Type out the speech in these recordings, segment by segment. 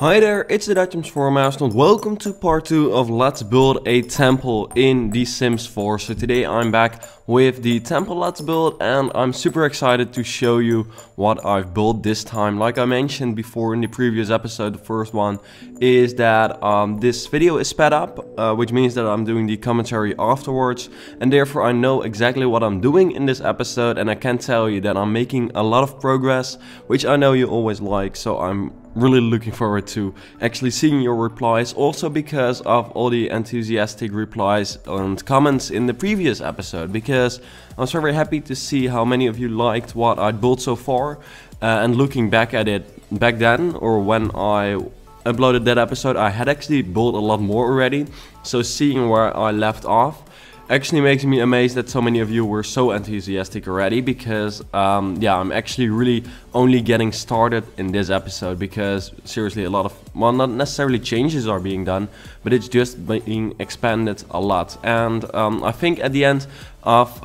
Hi there, it's the Dutchman's Foremost and welcome to part 2 of Let's Build a Temple in The Sims 4. So today I'm back with the temple Let's Build and I'm super excited to show you what I've built this time. Like I mentioned before in the previous episode, the first one, is that this video is sped up, which means that I'm doing the commentary afterwards, and therefore I know exactly what I'm doing in this episode, and I can tell you that I'm making a lot of progress, which I know you always like, so I'm really looking forward to actually seeing your replies, also because of all the enthusiastic replies and comments in the previous episode, because I was very happy to see how many of you liked what I built so far, and looking back at it back then, or when I uploaded that episode, I had actually built a lot more already, so seeing where I left off actually makes me amazed that so many of you were so enthusiastic already, because yeah, I'm actually really only getting started in this episode, because seriously a lot of, well, not necessarily changes are being done, but it's just being expanded a lot. And I think at the end of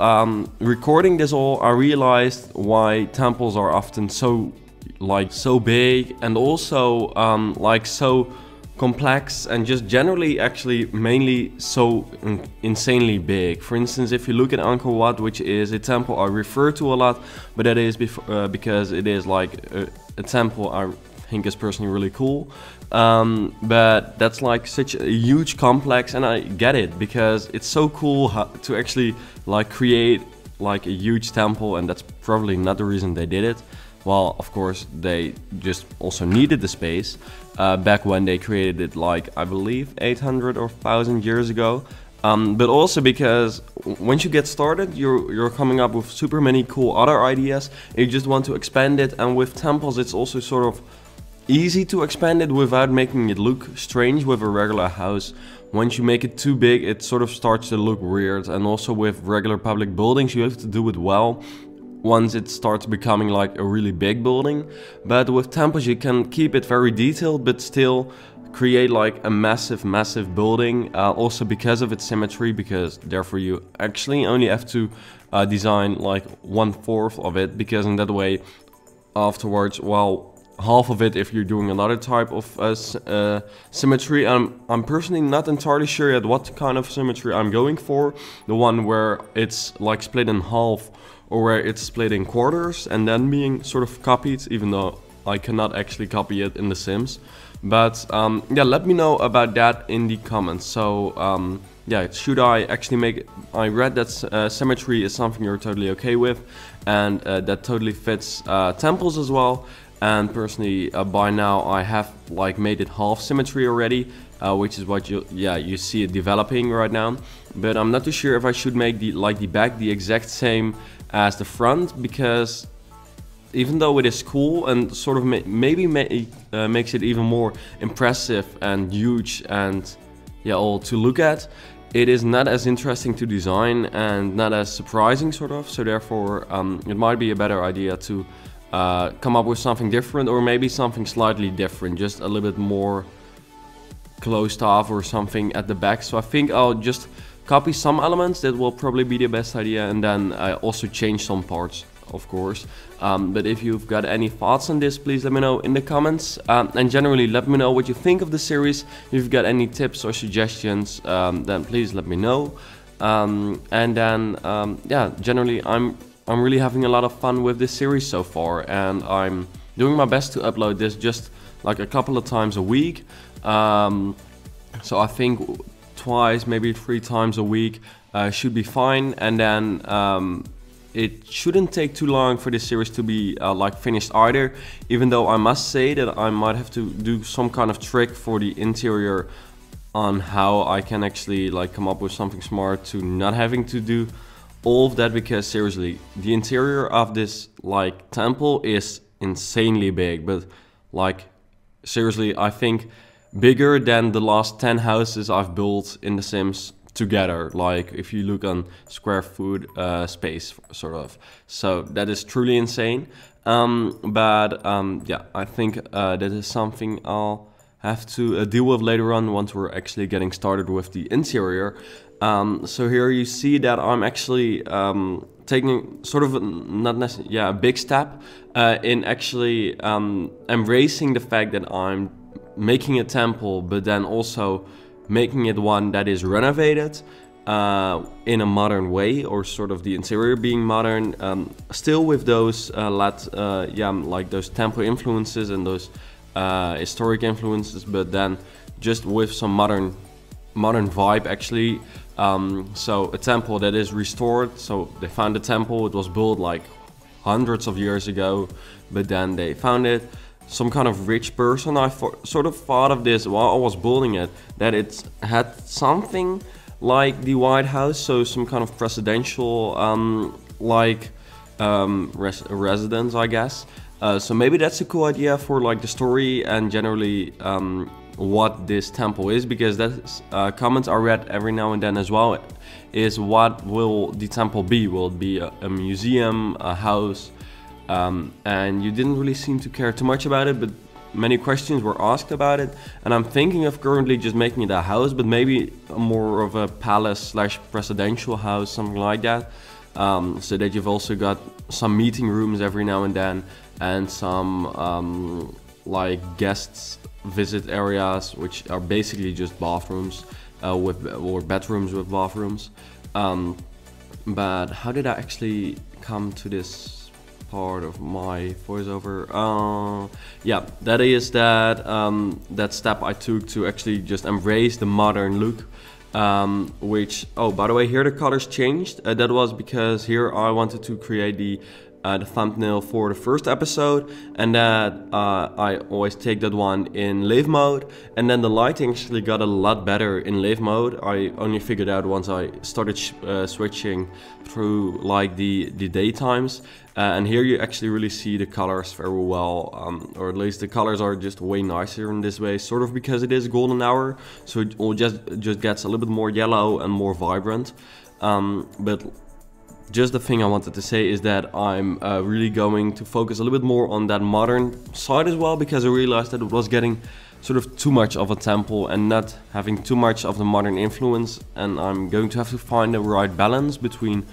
recording this all, I realized why temples are often so big, and also so complex, and just generally actually mainly so insanely big. For instance, if you look at Angkor Wat, which is a temple I refer to a lot, but that is because it is like a temple I think is personally really cool, but that's like such a huge complex, and I get it because it's so cool to actually like create like a huge temple, and that's probably not the reason they did it. Well, of course, they just also needed the space back when they created it, like I believe 800 or 1000 years ago. But also because once you get started, you're coming up with super many cool other ideas. You just want to expand it, and with temples, it's also sort of easy to expand it without making it look strange with a regular house. Once you make it too big, it sort of starts to look weird, and also with regular public buildings, you have to do it well once it starts becoming like a really big building. But with temples you can keep it very detailed but still create like a massive building, also because of its symmetry, because therefore you actually only have to design like 1/4 of it, because in that way afterwards, well, half of it if you're doing another type of symmetry. I'm personally not entirely sure yet what kind of symmetry I'm going for, the one where it's like split in half, or where it's split in quarters and then being sort of copied, even though I cannot actually copy it in The Sims. But yeah, let me know about that in the comments. So yeah, should I actually make it? I read that symmetry is something you're totally okay with, and that totally fits temples as well. And personally, by now I have like made it half symmetry already, which is what you see it developing right now. But I'm not too sure if I should make the back the exact same as the front, because even though it is cool and sort of maybe makes it even more impressive and huge and yeah, all to look at, it is not as interesting to design and not as surprising sort of. So therefore it might be a better idea to come up with something different, or maybe something slightly different, just a little bit more closed off or something at the back. So I think I'll just copy some elements, that will probably be the best idea, and then I also change some parts, of course. But if you've got any thoughts on this, please let me know in the comments, and generally let me know what you think of the series. If you've got any tips or suggestions, then please let me know. And then yeah, generally I'm really having a lot of fun with this series so far, and I'm doing my best to upload this just like a couple of times a week. So I think twice, maybe 3 times a week should be fine, and then it shouldn't take too long for this series to be like finished either, even though I must say that I might have to do some kind of trick for the interior on how I can actually like come up with something smart to not having to do all of that, because seriously the interior of this like temple is insanely big, but like seriously I think bigger than the last 10 houses I've built in The Sims together, like if you look on square foot space sort of. So that is truly insane. But yeah, I think that is something I'll have to deal with later on once we're actually getting started with the interior. So here you see that I'm actually taking sort of a big step in actually embracing the fact that I'm making a temple, but then also making it one that is renovated in a modern way, or sort of the interior being modern, still with those like those temple influences and those historic influences, but then just with some modern vibe actually. So a temple that is restored. So they found the temple, it was built like hundreds of years ago, but then they found it. Some kind of rich person, I sort of thought of this while I was building it, that it had something like the White House, so some kind of presidential residence, I guess. So maybe that's a cool idea for like the story and generally what this temple is, because that's comments I read every now and then as well, is what will the temple be? Will it be a museum, a house? And you didn't really seem to care too much about it, but many questions were asked about it, and I'm thinking of currently just making it a house, but maybe more of a palace / presidential house, something like that, so that you've also got some meeting rooms every now and then, and some like guests visit areas, which are basically just bathrooms or bedrooms with bathrooms. But how did I actually come to this part of my voiceover? Yeah, that is that step I took to actually just embrace the modern look, which, oh, by the way, here the colors changed. That was because here I wanted to create the thumbnail for the first episode, and that I always take that one in live mode, and then the lighting actually got a lot better in live mode. I only figured out once I started switching through like the daytimes, and here you actually really see the colors very well, or at least the colors are just way nicer in this way, sort of because it is golden hour, so it all just gets a little bit more yellow and more vibrant. But just the thing I wanted to say is that I'm really going to focus a little bit more on that modern side as well, because I realized that it was getting sort of too much of a temple and not having too much of the modern influence, and I'm going to have to find the right balance between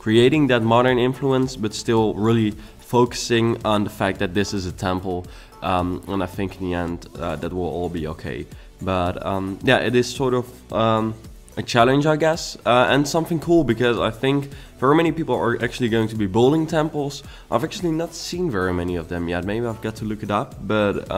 creating that modern influence but still really focusing on the fact that this is a temple, and I think in the end that will all be okay. But yeah, it is sort of a challenge, I guess, and something cool, because I think very many people are actually going to be building temples. I've actually not seen very many of them yet. Maybe I've got to look it up, but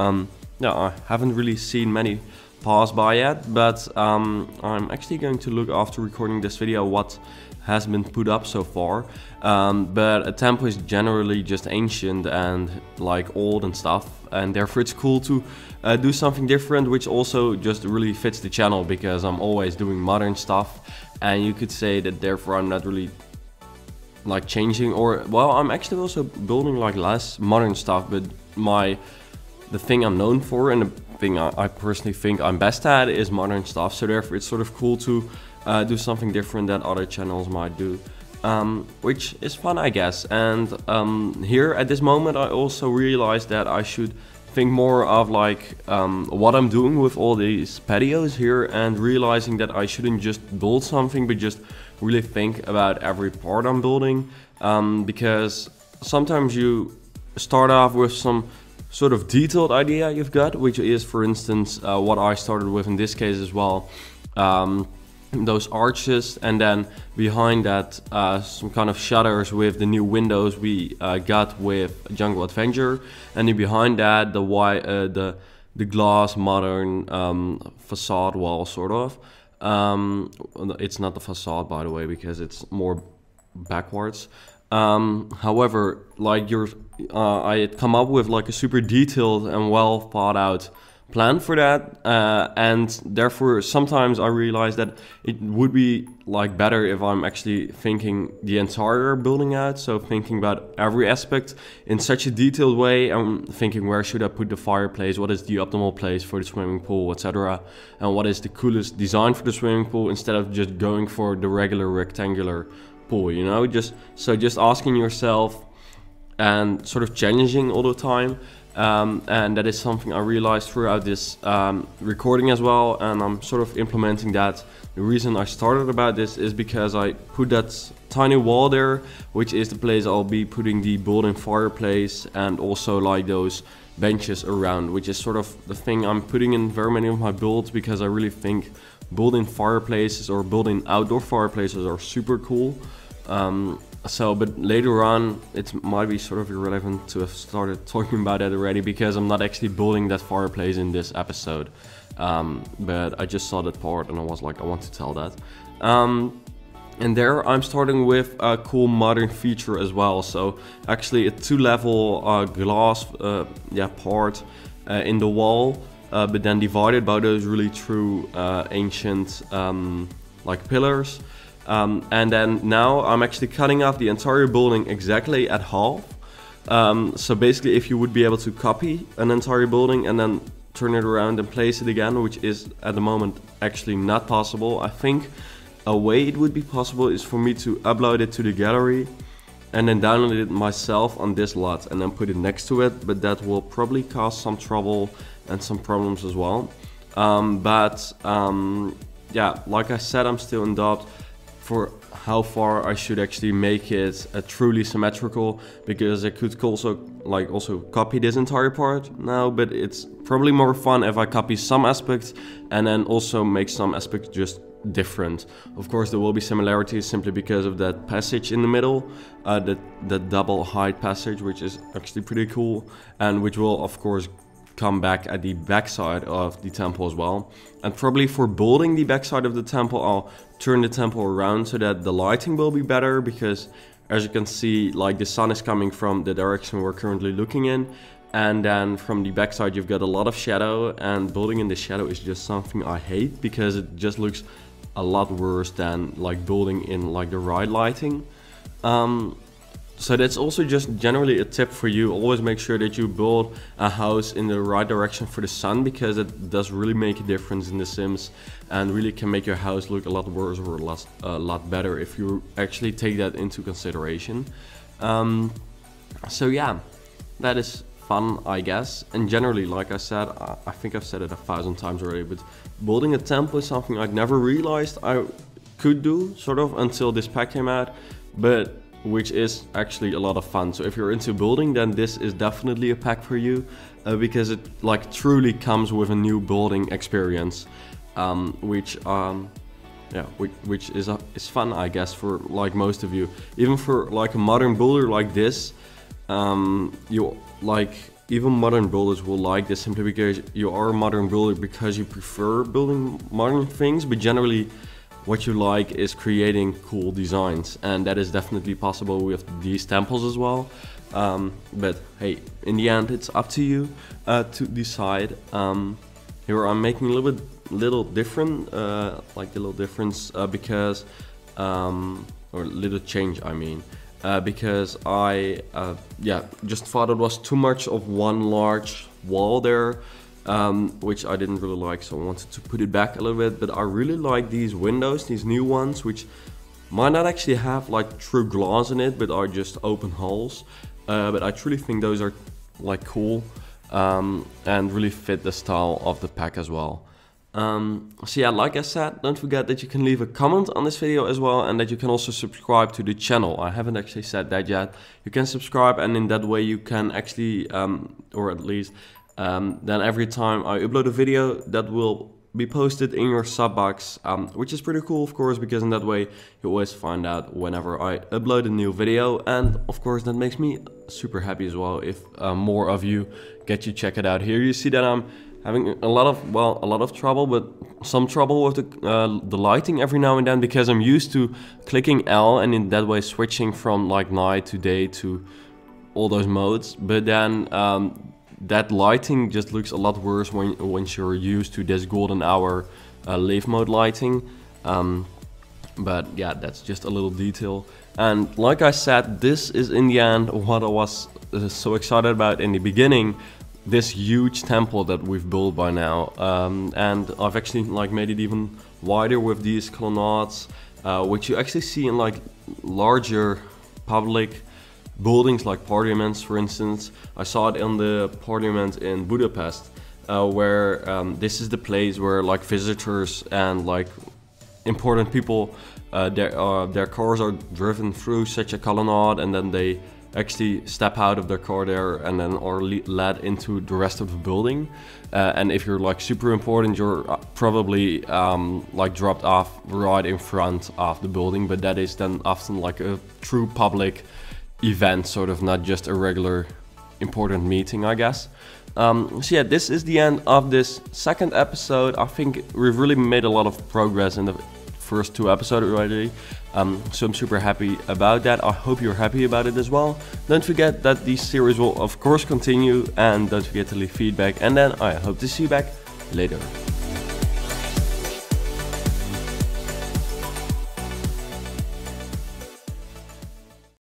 yeah, I haven't really seen many pass by yet. But I'm actually going to look after recording this video what has been put up so far. But a temple is generally just ancient and like old and stuff, and therefore it's cool to do something different, which also just really fits the channel, because I'm always doing modern stuff, and you could say that therefore I'm not really like changing, or well, I'm actually also building like less modern stuff, but the thing I'm known for and the thing I personally think I'm best at is modern stuff, so therefore it's sort of cool to do something different that other channels might do, which is fun, I guess. And here at this moment I also realized that I should think more of like what I'm doing with all these patios here, and realizing that I shouldn't just build something but just really think about every part I'm building, because sometimes you start off with some sort of detailed idea you've got, which is, for instance, what I started with in this case as well, those arches, and then behind that some kind of shutters with the new windows we got with Jungle Adventure, and then behind that the glass modern facade wall, sort of. It's not the facade, by the way, because it's more backwards. However, like I had come up with like a super detailed and well thought out plan for that, and therefore sometimes I realize that it would be like better if I'm actually thinking the entire building out, so thinking about every aspect in such a detailed way. I'm thinking, where should I put the fireplace, what is the optimal place for the swimming pool, etc., and what is the coolest design for the swimming pool, instead of just going for the regular rectangular pool, you know. Just asking yourself and sort of challenging all the time. And that is something I realized throughout this recording as well, and I'm sort of implementing that The reason I started about this is because I put that tiny wall there, which is the place I'll be putting the built-in fireplace and also like those benches around, which is sort of the thing I'm putting in very many of my builds, because I really think built-in fireplaces or built-in outdoor fireplaces are super cool. But later on it might be sort of irrelevant to have started talking about that already, because I'm not actually building that fireplace in this episode. But I just saw that part and I was like, I want to tell that. And there I'm starting with a cool modern feature as well. So actually a 2-level glass part in the wall, but then divided by those really true ancient like pillars. And then now I'm actually cutting off the entire building exactly at half. So basically, if you would be able to copy an entire building and then turn it around and place it again, which is at the moment actually not possible. I think a way it would be possible is for me to upload it to the gallery and then download it myself on this lot and then put it next to it, but that will probably cause some trouble and some problems as well. Yeah, like I said, I'm still in doubt for how far I should actually make it truly symmetrical, because I could also copy this entire part now, but it's probably more fun if I copy some aspects and then also make some aspects just different. Of course there will be similarities simply because of that passage in the middle, that double height passage, which is actually pretty cool, and which will of course come back at the backside of the temple as well. And probably for building the backside of the temple, I'll turn the temple around so that the lighting will be better, because as you can see, like, the sun is coming from the direction we're currently looking in, and then from the backside you've got a lot of shadow, and building in the shadow is just something I hate, because it just looks a lot worse than like building in like the right lighting. So that's also just generally a tip for you. Always make sure that you build a house in the right direction for the sun, because it does really make a difference in The Sims and really can make your house look a lot worse or a lot better if you actually take that into consideration. So yeah, that is fun, I guess. And generally, like I said, I think I've said it 1,000 times already, but building a temple is something I'd never realized I could do, sort of, until this pack came out, but which is actually a lot of fun. So if you're into building, then this is definitely a pack for you, because it like truly comes with a new building experience, which is fun, I guess, for like most of you. Even for like a modern builder like this, even modern builders will like this, simply because you are a modern builder because you prefer building modern things, but generally what you like is creating cool designs, and that is definitely possible with these temples as well. But hey, in the end it's up to you to decide. Here I'm making a little different, because or little change, I mean, because I just thought it was too much of one large wall there, which I didn't really like, so I wanted to put it back a little bit. But I really like these windows, these new ones, which might not actually have like true glass in it, but are just open holes. But I truly think those are like cool, and really fit the style of the pack as well. So yeah, like I said, don't forget that you can leave a comment on this video as well, and that you can also subscribe to the channel. I haven't actually said that yet. You can subscribe, and in that way you can actually, or at least then every time I upload a video, that will be posted in your sub box, which is pretty cool, of course, because in that way you always find out whenever I upload a new video. And of course that makes me super happy as well if more of you get to check it out. Here you see that I'm having a lot of trouble, but some trouble with the lighting every now and then, because I'm used to clicking L and in that way switching from like night to day to all those modes. But then that lighting just looks a lot worse when you're used to this golden hour live mode lighting. But yeah, that's just a little detail. And like I said, this is in the end what I was so excited about in the beginning. This huge temple that we've built by now, and I've actually like made it even wider with these colonnades, which you actually see in like larger public buildings like parliaments, for instance. I saw it in the parliament in Budapest, where this is the place where like visitors and like important people, their cars are driven through such a colonnade, and then they actually step out of their car there and then are led into the rest of the building. And if you're like super important, you're probably like dropped off right in front of the building, but that is then often like a true public event, sort of, not just a regular important meeting, I guess. So yeah, this is the end of this second episode. I think we've really made a lot of progress in the first 2 episodes already, so I'm super happy about that. I hope you're happy about it as well. Don't forget that the series will of course continue, and don't forget to leave feedback, and then I hope to see you back later.